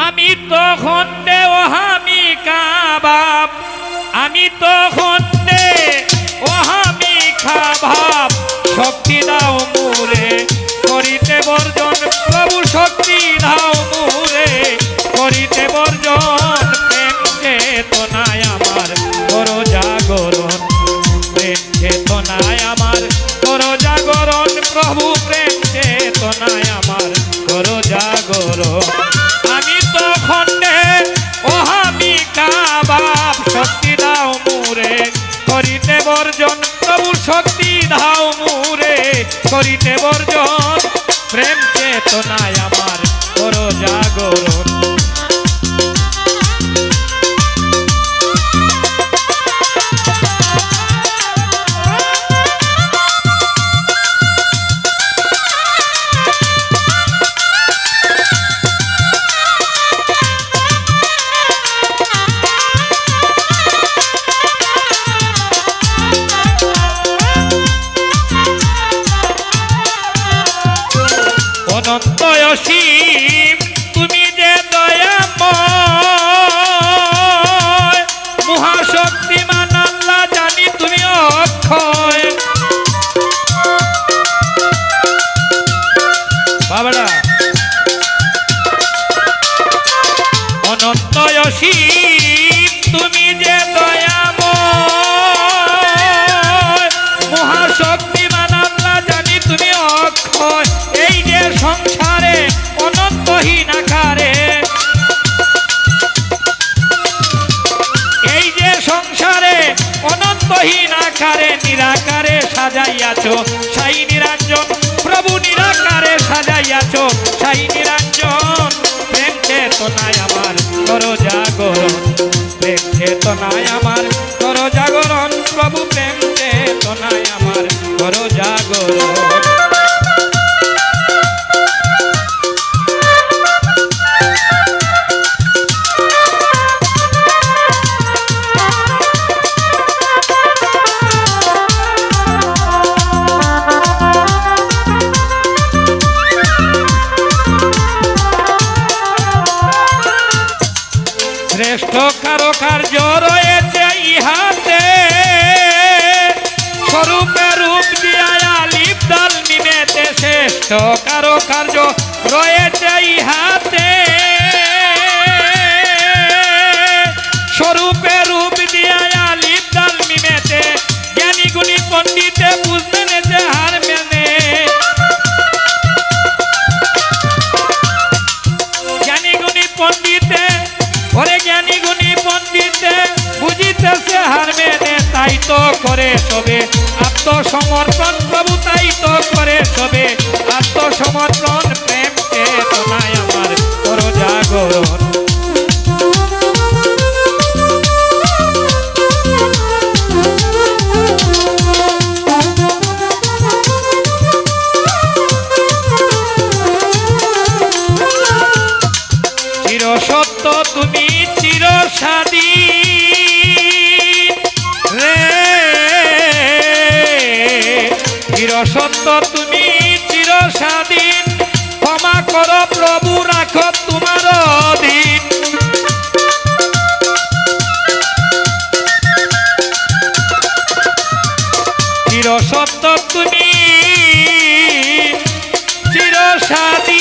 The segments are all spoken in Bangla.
আমি তখন দে ও আমি কাবাব, আমি তখন দে ও আমি খাবাব। শক্তি দাও মুরে করিতে বর্জন, প্রভু শক্তি দাও মুরে করিতে বর্জন। প্রেম চেতনায় আমার করো জাগরণ, প্রেম চেতনায় আমার করো জাগরণ। প্রভু প্রেম চেতনায় আমার করো জাগরণ। আমি তখন দে ও আমি কাবাব, শক্তি দাও মুরে করিতে বর্জন। প্রভু শক্তি দাও মুরে করিতে বর্জন। প্রেম চেতনায় আমার করো জাগরণ। অনন্ত অসীম তুমি যে দয়াময়, মহাশক্তিমান আল্লাহ জানি তুমি অক্ষয়। বাবারা অনন্ত অসীম তুমি যে দয়াময়, মহাশক্তিমান আল্লাহ জানি তুমি অক্ষয়। এই যে সংসারে অনন্তহীন আকারে, এই যে সংসারে অনন্তহীন আকারে নিরাকারে সাজাইয়াছ সাই নিরঞ্জন। প্রভু নিরাকারে সাজাইয়াছ সাই নিরঞ্জন। প্রেম চেতনায় আমার করো জাগরণ, প্রেম চেতনায় আমার করো জাগরণ। প্রভু প্রেম চেতনায় আমার করো জাগরণ। শ্রেষ্ঠ কারো কার্য রয়েছে ইহাতে, স্বরূপে রূপ দিয়া আলিফ দাল মিমেতে। শ্রেষ্ঠ কারো কার্য রয়েছে ইহাতে, স্বরূপে রূপ দিয়া আলিফ দাল মিমেতে। জ্ঞানী গুণী পণ্ডিতে বুঝলেন যে হার মেনে, জ্ঞানী গুণী পণ্ডিতে ওরে জ্ঞানী গুণী পণ্ডিতে বুঝিতেছে হার মেনে। তাই তো করে সবে আত্মসমর্পণ, প্রভু তাই তো করে সবে আত্মসমর্পণ। প্রেম চেতনায় আমার করো জাগরণ। চির সত্য তুমি চির স্বাধীন রে, চির সত্য তুমি চির স্বাধীন। ক্ষমা করো প্রভু রাখো তোমার অধীন। চির সত্য তুমি চির স্বাধীন।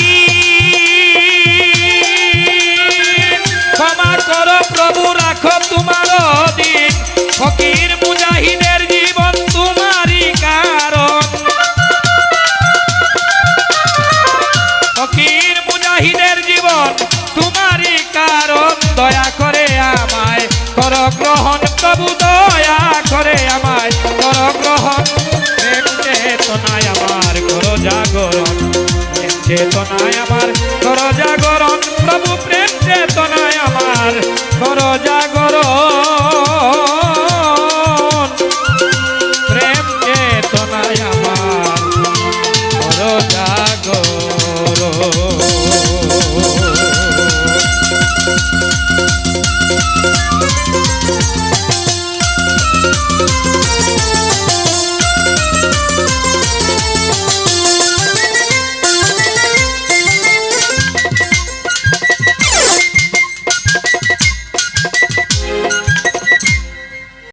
ক্ষমা করো প্রভু রাখো তোমার অধীন। ফকির মুজাহিদের জীবন তোমারই কারণ, ফকির মুজাহিদের জীবন তোমারই কারণ। দয়া করে আমায় করো গ্রহণ, প্রভু দয়া করে আমায় করো গ্রহণ। প্রেম চেতনায় আমার করো জাগরণ, প্রেম চেতনায় আমার